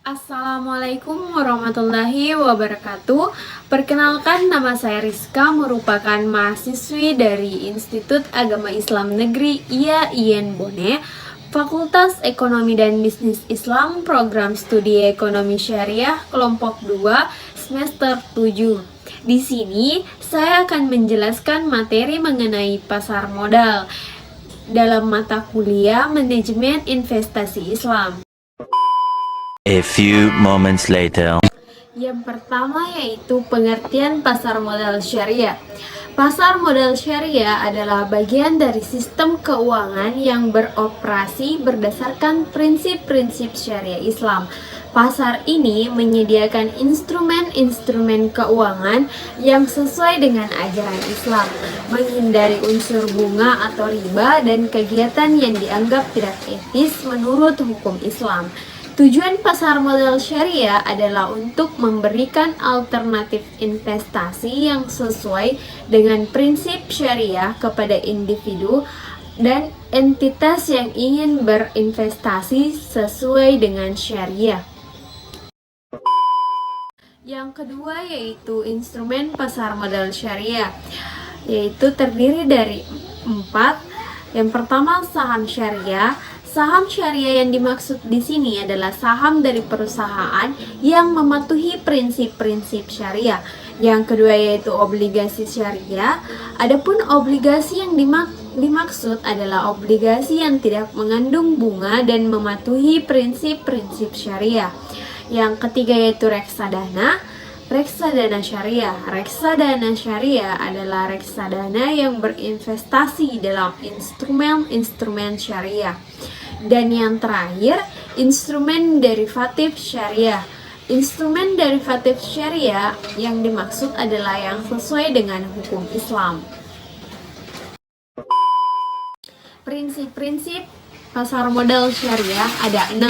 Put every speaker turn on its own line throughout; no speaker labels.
Assalamualaikum warahmatullahi wabarakatuh. Perkenalkan, nama saya Rizka, merupakan mahasiswi dari Institut Agama Islam Negeri IAIN Bone, Fakultas Ekonomi dan Bisnis Islam, Program Studi Ekonomi Syariah, Kelompok 2, semester 7. Di sini saya akan menjelaskan materi mengenai pasar modal dalam mata kuliah Manajemen Investasi Islam.
A few moments later.
Yang pertama yaitu pengertian pasar modal syariah. Pasar modal syariah adalah bagian dari sistem keuangan yang beroperasi berdasarkan prinsip-prinsip syariah Islam. Pasar ini menyediakan instrumen-instrumen keuangan yang sesuai dengan ajaran Islam, menghindari unsur bunga atau riba dan kegiatan yang dianggap tidak etis menurut hukum Islam. Tujuan pasar modal syariah adalah untuk memberikan alternatif investasi yang sesuai dengan prinsip syariah kepada individu dan entitas yang ingin berinvestasi sesuai dengan syariah. Yang kedua yaitu instrumen pasar modal syariah, yaitu terdiri dari 4. Yang pertama, saham syariah. Saham syariah yang dimaksud di sini adalah saham dari perusahaan yang mematuhi prinsip-prinsip syariah. Yang kedua yaitu obligasi syariah. Adapun obligasi yang dimaksud adalah obligasi yang tidak mengandung bunga dan mematuhi prinsip-prinsip syariah. Yang ketiga yaitu reksadana. Reksadana syariah. Reksadana syariah adalah reksadana yang berinvestasi dalam instrumen-instrumen syariah. Dan yang terakhir, instrumen derivatif syariah. Instrumen derivatif syariah yang dimaksud adalah yang sesuai dengan hukum Islam. Prinsip-prinsip pasar modal syariah ada 6.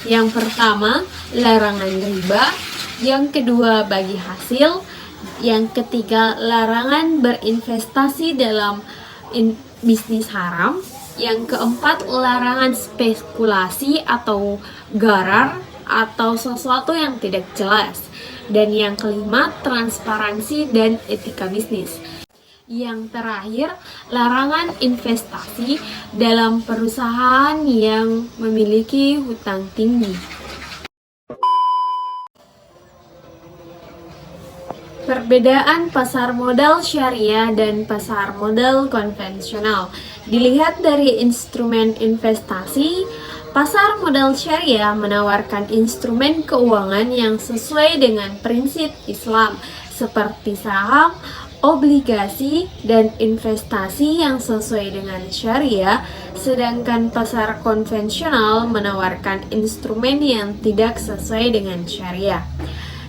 Yang pertama, larangan riba. Yang kedua, bagi hasil. Yang ketiga, larangan berinvestasi dalam bisnis haram. Yang keempat, larangan spekulasi atau gharar atau sesuatu yang tidak jelas. Dan yang kelima, transparansi dan etika bisnis. Yang terakhir, larangan investasi dalam perusahaan yang memiliki hutang tinggi. Perbedaan pasar modal syariah dan pasar modal konvensional. Dilihat dari instrumen investasi, pasar modal syariah menawarkan instrumen keuangan yang sesuai dengan prinsip Islam, seperti saham, obligasi, dan investasi yang sesuai dengan syariah, sedangkan pasar konvensional menawarkan instrumen yang tidak sesuai dengan syariah.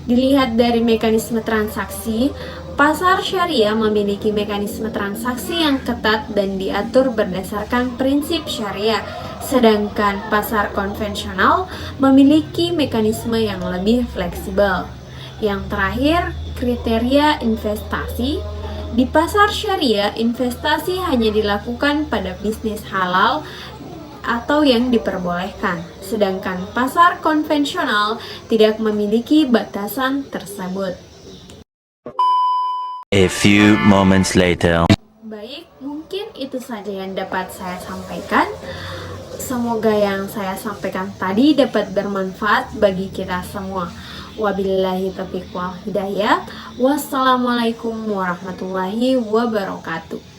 Dilihat dari mekanisme transaksi, pasar syariah memiliki mekanisme transaksi yang ketat dan diatur berdasarkan prinsip syariah, sedangkan pasar konvensional memiliki mekanisme yang lebih fleksibel. Yang terakhir, kriteria investasi. Di pasar syariah, investasi hanya dilakukan pada bisnis halal atau yang diperbolehkan, sedangkan pasar konvensional tidak memiliki batasan tersebut.
A few moments later.
Baik, mungkin itu saja yang dapat saya sampaikan. Semoga yang saya sampaikan tadi dapat bermanfaat bagi kita semua. Wabillahi taufiq wal hidayah. Wassalamualaikum warahmatullahi wabarakatuh.